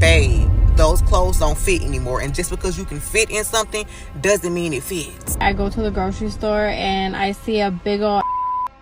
babe, those clothes don't fit anymore. And just because you can fit in something doesn't mean it fits. I go to the grocery store and I see a big old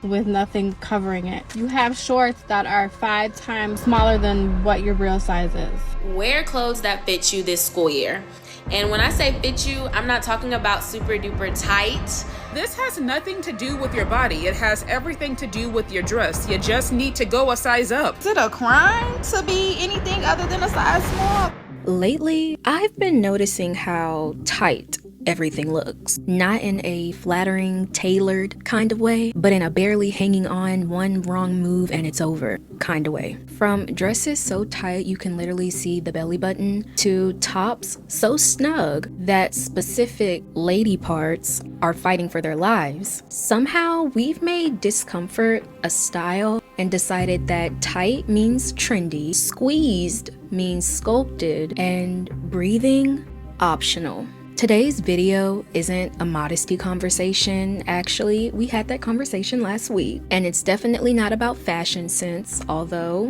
with nothing covering it. You have shorts that are 5 times smaller than what your real size is. Wear clothes that fit you this school year. And when I say fit you, I'm not talking about super duper tight. This has nothing to do with your body. It has everything to do with your dress. You just need to go a size up. Is it a crime to be anything other than a size small? Lately, I've been noticing how tight everything looks. Not in a flattering, tailored kind of way, but in a barely hanging on, one wrong move and it's over kind of way. From dresses so tight you can literally see the belly button, to tops so snug that specific lady parts are fighting for their lives. Somehow we've made discomfort a style and decided that tight means trendy, squeezed means sculpted, and breathing optional. Today's video isn't a modesty conversation. Actually, we had that conversation last week, and it's definitely not about fashion sense, although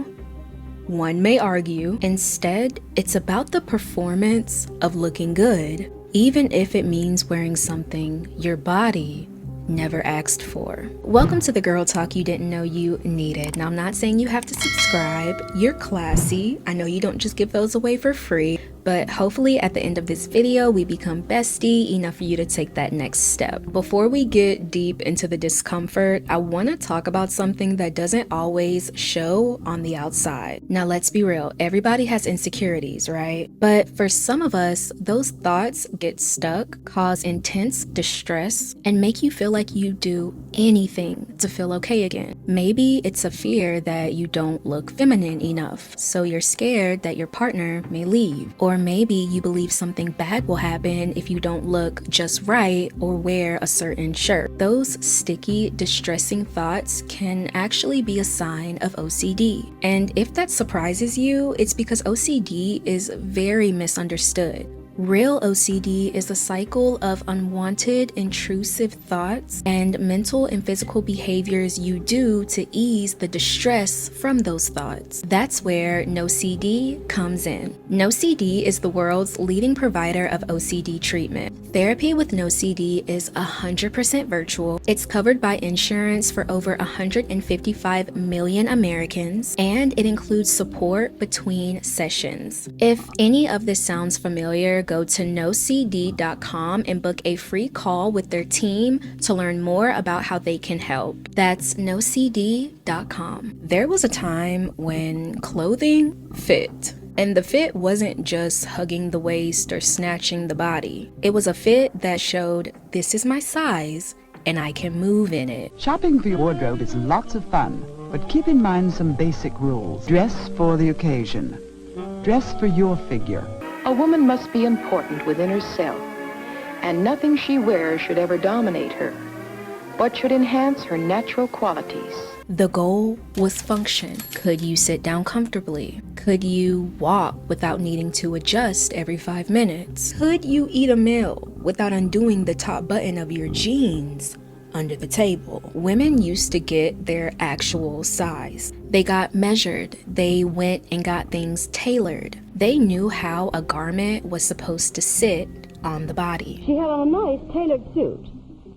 one may argue. Instead, it's about the performance of looking good, even if it means wearing something your body never asked for. Welcome to the girl talk you didn't know you needed. Now, I'm not saying you have to subscribe. You're classy. I know you don't just give those away for free, but hopefully at the end of this video, we become bestie enough for you to take that next step. Before we get deep into the discomfort, I want to talk about something that doesn't always show on the outside. Now, let's be real. Everybody has insecurities, right? But for some of us, those thoughts get stuck, cause intense distress, and make you feel like you do anything to feel okay again. Maybe it's a fear that you don't look feminine enough, so you're scared that your partner may leave. Or maybe you believe something bad will happen if you don't look just right or wear a certain shirt. Those sticky, distressing thoughts can actually be a sign of OCD. And if that surprises you, it's because OCD is very misunderstood. Real OCD is a cycle of unwanted, intrusive thoughts and mental and physical behaviors you do to ease the distress from those thoughts. That's where NoCD comes in. NoCD is the world's leading provider of OCD treatment. Therapy with NoCD is 100% virtual. It's covered by insurance for over 155 million Americans, and it includes support between sessions. If any of this sounds familiar, go to nocd.com and book a free call with their team to learn more about how they can help. That's nocd.com. There was a time when clothing fit. And the fit wasn't just hugging the waist or snatching the body. It was a fit that showed, this is my size and I can move in it. Shopping for your wardrobe is lots of fun, but keep in mind some basic rules. Dress for the occasion. Dress for your figure. A woman must be important within herself, and nothing she wears should ever dominate her, but should enhance her natural qualities. The goal was function. Could you sit down comfortably? Could you walk without needing to adjust every 5 minutes? Could you eat a meal without undoing the top button of your jeans under the table? Women used to get their actual size. They got measured. They went and got things tailored. They knew how a garment was supposed to sit on the body. She had on a nice tailored suit,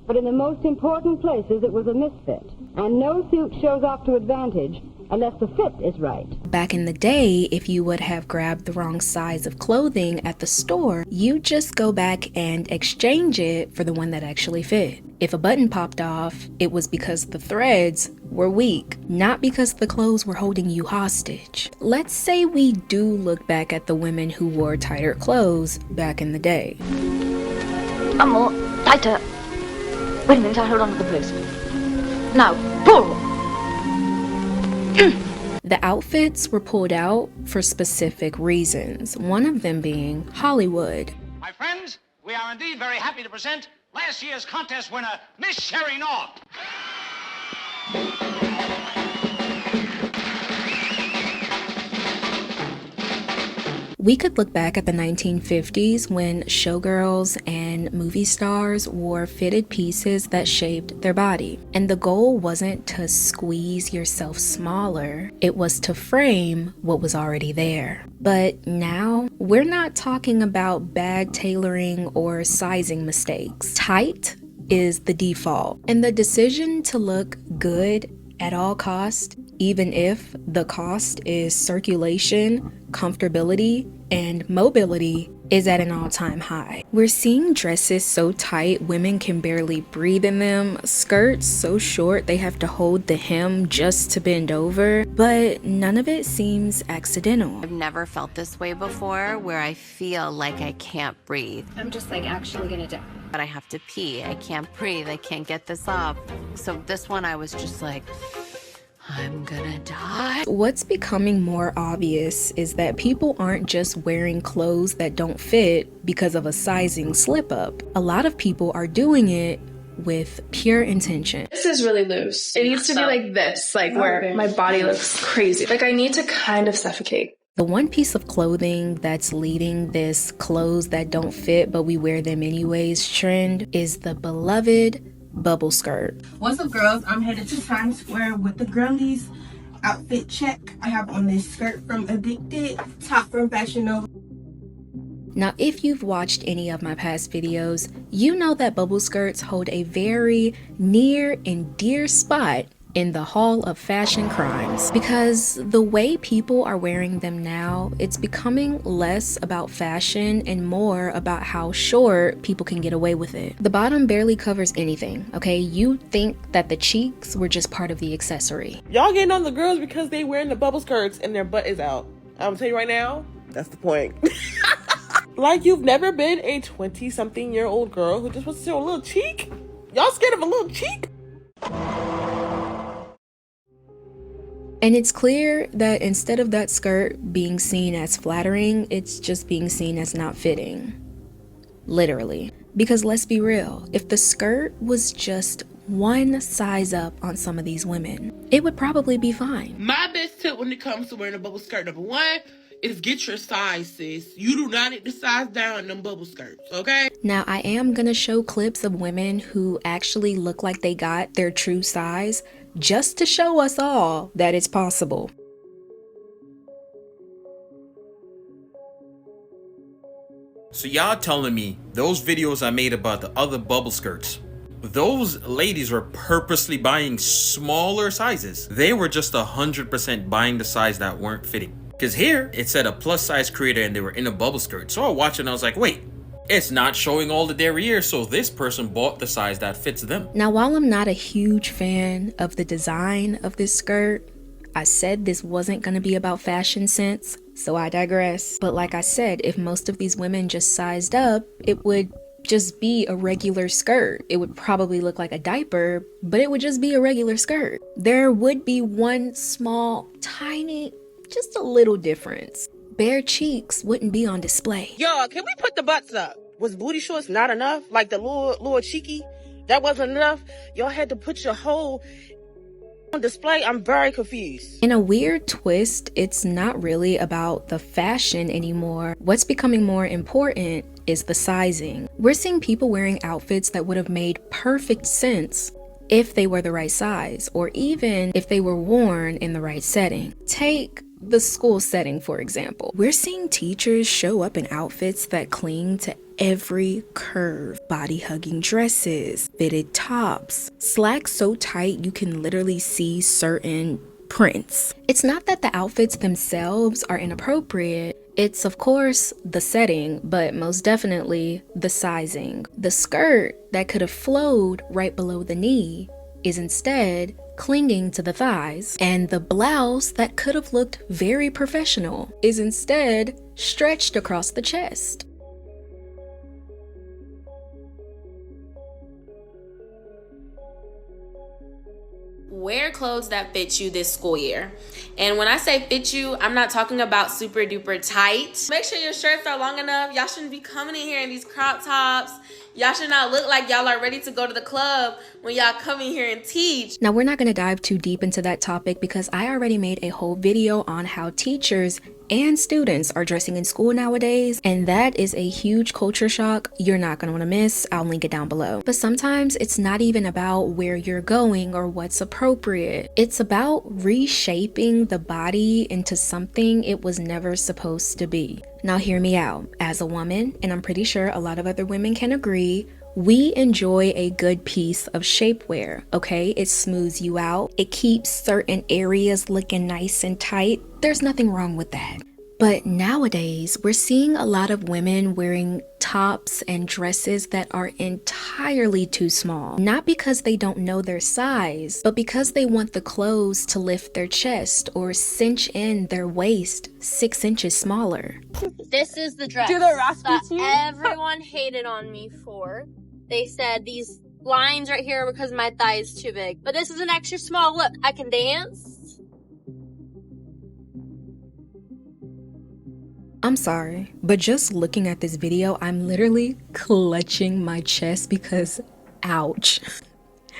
but in the most important places it was a misfit. And no suit shows off to advantage unless the fit is right. Back in the day, if you would have grabbed the wrong size of clothing at the store, you just go back and exchange it for the one that actually fit. If a button popped off, it was because the threads were weak, not because the clothes were holding you hostage. Let's say we do look back at the women who wore tighter clothes back in the day. More tighter. Wait a minute, I'll hold on to the post. Now, pull! The outfits were pulled out for specific reasons, one of them being Hollywood. My friends, we are indeed very happy to present last year's contest winner, Miss Sherry North. We could look back at the 1950s when showgirls and movie stars wore fitted pieces that shaped their body. And the goal wasn't to squeeze yourself smaller, it was to frame what was already there. But now, we're not talking about bad tailoring or sizing mistakes. Tight is the default. And the decision to look good at all costs, even if the cost is circulation, comfortability, and mobility, is at an all-time high. We're seeing dresses so tight women can barely breathe in them, skirts so short they have to hold the hem just to bend over, but none of it seems accidental. I've never felt this way before, where I feel like I can't breathe. I'm just like actually gonna die. But I have to pee, I can't breathe, I can't get this off. So this one I was just like, I'm gonna die. What's becoming more obvious is that people aren't just wearing clothes that don't fit because of a sizing slip up. A lot of people are doing it with pure intention. This is really loose. It needs to be like this, like where my body looks crazy. Like I need to kind of suffocate. The one piece of clothing that's leading this clothes that don't fit but we wear them anyways trend is the beloved bubble skirt. What's up, girls? I'm headed to Times Square with the girlies. Outfit check. I have on this skirt from Addicted, top from Fashion Nova. Now, if you've watched any of my past videos, you know that bubble skirts hold a very near and dear spot in the Hall of Fashion Crimes, because the way people are wearing them now, it's becoming less about fashion and more about how short people can get away with it. The bottom barely covers anything, okay? You think that the cheeks were just part of the accessory. Y'all getting on the girls because they wearing the bubble skirts and their butt is out. I'm gonna tell you right now, that's the point. Like you've never been a 20-something-year-old girl who just wants to show a little cheek? Y'all scared of a little cheek? And it's clear that instead of that skirt being seen as flattering, it's just being seen as not fitting. Literally. Because let's be real, if the skirt was just one size up on some of these women, it would probably be fine. My best tip when it comes to wearing a bubble skirt, number one, is get your size, sis. You do not need to size down in them bubble skirts, okay? Now, I am gonna show clips of women who actually look like they got their true size, just to show us all that it's possible. So y'all telling me those videos I made about the other bubble skirts, those ladies were purposely buying smaller sizes. They were just 100% buying the size that weren't fitting. Because here, it said a plus size creator and they were in a bubble skirt. So I watched it and I was like, wait, it's not showing all the derriere, so this person bought the size that fits them. Now, while I'm not a huge fan of the design of this skirt, I said this wasn't gonna be about fashion sense, so I digress. But like I said, if most of these women just sized up, it would just be a regular skirt. It would probably look like a diaper, but it would just be a regular skirt. There would be one small, tiny, just a little difference. Bare cheeks wouldn't be on display. Yo, can we put the butts up? Was booty shorts not enough? Like the little cheeky? That wasn't enough? Y'all had to put your whole on display? I'm very confused. In a weird twist, it's not really about the fashion anymore. What's becoming more important is the sizing. We're seeing people wearing outfits that would have made perfect sense if they were the right size, or even if they were worn in the right setting. Take the school setting, for example. We're seeing teachers show up in outfits that cling to every curve. Body-hugging dresses, fitted tops, slacks so tight you can literally see certain prints. It's not that the outfits themselves are inappropriate. It's, of course, the setting, but most definitely the sizing. The skirt that could have flowed right below the knee is instead clinging to the thighs, and the blouse that could have looked very professional is instead stretched across the chest. wear clothes that fit you this school year. And when I say fit you, I'm not talking about super duper tight. Make sure your shirts are long enough. Y'all shouldn't be coming in here in these crop tops. Y'all should not look like y'all are ready to go to the club when y'all come in here and teach. Now, we're not going to dive too deep into that topic because I already made a whole video on how teachers and students are dressing in school nowadays, and that is a huge culture shock you're not going to want to miss. I'll link it down below. But sometimes it's not even about where you're going or what's appropriate. It's about reshaping the body into something it was never supposed to be. Now hear me out. As a woman, and I'm pretty sure a lot of other women can agree, we enjoy a good piece of shapewear, okay? It smooths you out. It keeps certain areas looking nice and tight. There's nothing wrong with that. But nowadays, we're seeing a lot of women wearing tops and dresses that are entirely too small. Not because they don't know their size, but because they want the clothes to lift their chest or cinch in their waist 6 inches smaller. This is the dress Do the Rasputin? that everyone hated on me for. They said these lines right here because my thigh is too big. But this is an extra small. Look, I can dance. I'm sorry, but just looking at this video, I'm literally clutching my chest because, ouch.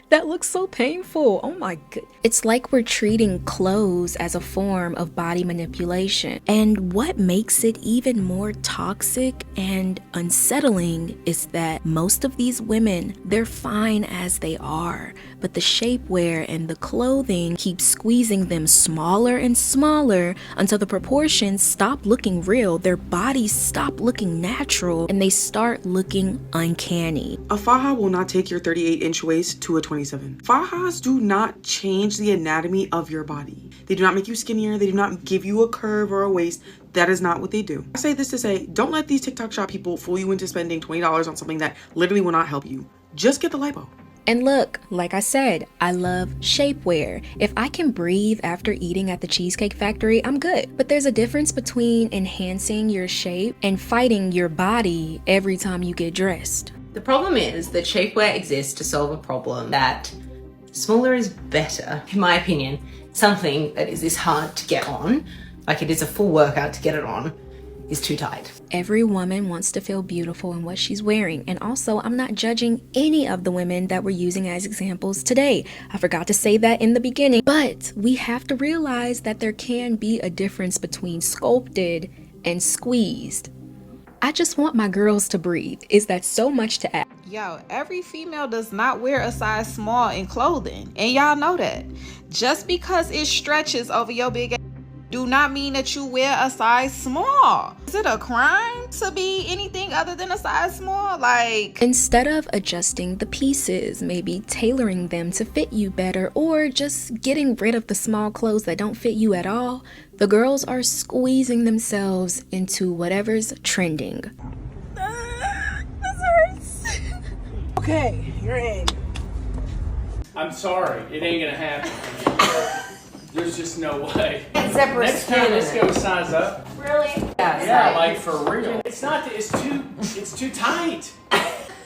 That looks so painful. Oh my god. It's like we're treating clothes as a form of body manipulation. And what makes it even more toxic and unsettling is that most of these women, they're fine as they are, but the shapewear and the clothing keep squeezing them smaller and smaller until the proportions stop looking real, their bodies stop looking natural, and they start looking uncanny. A faja will not take your 38-inch waist to a 27. Fajas do not change the anatomy of your body. They do not make you skinnier. They do not give you a curve or a waist. That is not what they do. I say this to say, don't let these TikTok shop people fool you into spending $20 on something that literally will not help you. Just get the lipo. And look, like I said, I love shapewear. If I can breathe after eating at the Cheesecake Factory, I'm good. But there's a difference between enhancing your shape and fighting your body every time you get dressed. The problem is that shapewear exists to solve a problem that smaller is better, in my opinion. Something that is this hard to get on, like it is a full workout to get it on, is too tight. Every woman wants to feel beautiful in what she's wearing, and also I'm not judging any of the women that we're using as examples today. I forgot to say that in the beginning, but we have to realize that there can be a difference between sculpted and squeezed. I just want my girls to breathe. Is that so much to ask? Yo, every female does not wear a size small in clothing, and y'all know that. Just because it stretches over your big ass do not mean that you wear a size small. Is it a crime to be anything other than a size small? Like, instead of adjusting the pieces, maybe tailoring them to fit you better, or just getting rid of the small clothes that don't fit you at all, the girls are squeezing themselves into whatever's trending. This hurts. Okay, you're in. I'm sorry, it ain't gonna happen. There's just no way. Separate Next time, let's go size up. Really? Yeah, like for real. It's not. It's too tight.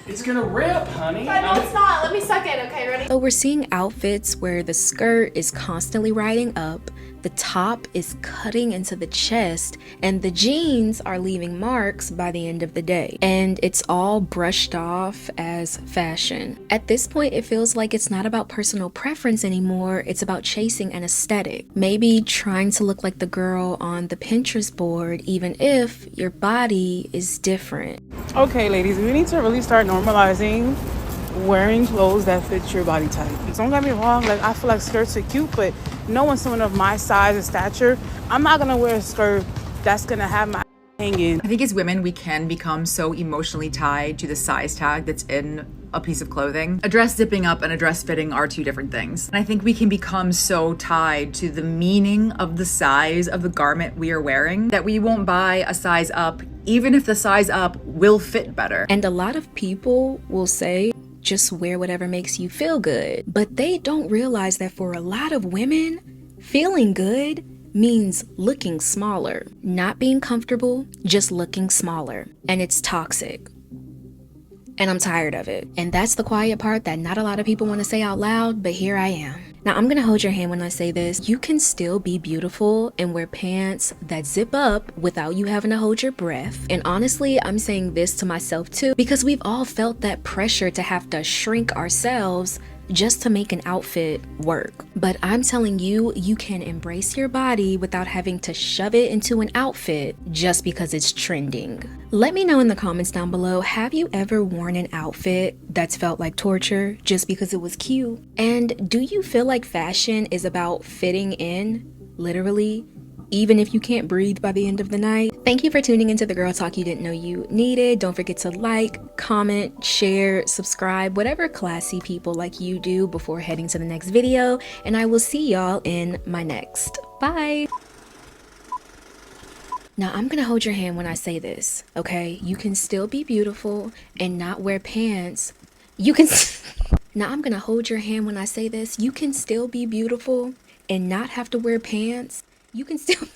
It's gonna rip, honey. No, it's not. Let me suck it. Okay, ready? So we're seeing outfits where the skirt is constantly riding up, the top is cutting into the chest, and the jeans are leaving marks by the end of the day. And it's all brushed off as fashion. At this point, it feels like it's not about personal preference anymore, it's about chasing an aesthetic. Maybe trying to look like the girl on the Pinterest board, even if your body is different. Okay, ladies, we need to really start normalizing wearing clothes that fit your body type. Don't get me wrong, like I feel like skirts are cute, but knowing someone of my size and stature, I'm not gonna wear a skirt that's gonna have my hanging. I think as women, we can become so emotionally tied to the size tag that's in a piece of clothing. A dress zipping up and a dress fitting are two different things. And I think we can become so tied to the meaning of the size of the garment we are wearing that we won't buy a size up, even if the size up will fit better. And a lot of people will say, just wear whatever makes you feel good. But they don't realize that for a lot of women, feeling good means looking smaller. Not being comfortable, just looking smaller. And it's toxic. And I'm tired of it. And that's the quiet part that not a lot of people want to say out loud, but here I am. Now, I'm gonna hold your hand when I say this. You can still be beautiful and wear pants that zip up without you having to hold your breath. And honestly, I'm saying this to myself too, because we've all felt that pressure to have to shrink ourselves just to make an outfit work. But I'm telling you, you can embrace your body without having to shove it into an outfit just because it's trending. Let me know in the comments down below, have you ever worn an outfit that's felt like torture just because it was cute? And do you feel like fashion is about fitting in, literally, even if you can't breathe by the end of the night? Thank you for tuning into the Girl Talk you didn't know you needed. Don't forget to like, comment, share, subscribe, whatever classy people like you do before heading to the next video. And I will see y'all in my next. Bye. Now, I'm gonna hold your hand when I say this, okay? You can still be beautiful and not wear pants. Now, I'm gonna hold your hand when I say this. You can still be beautiful and not have to wear pants. You can still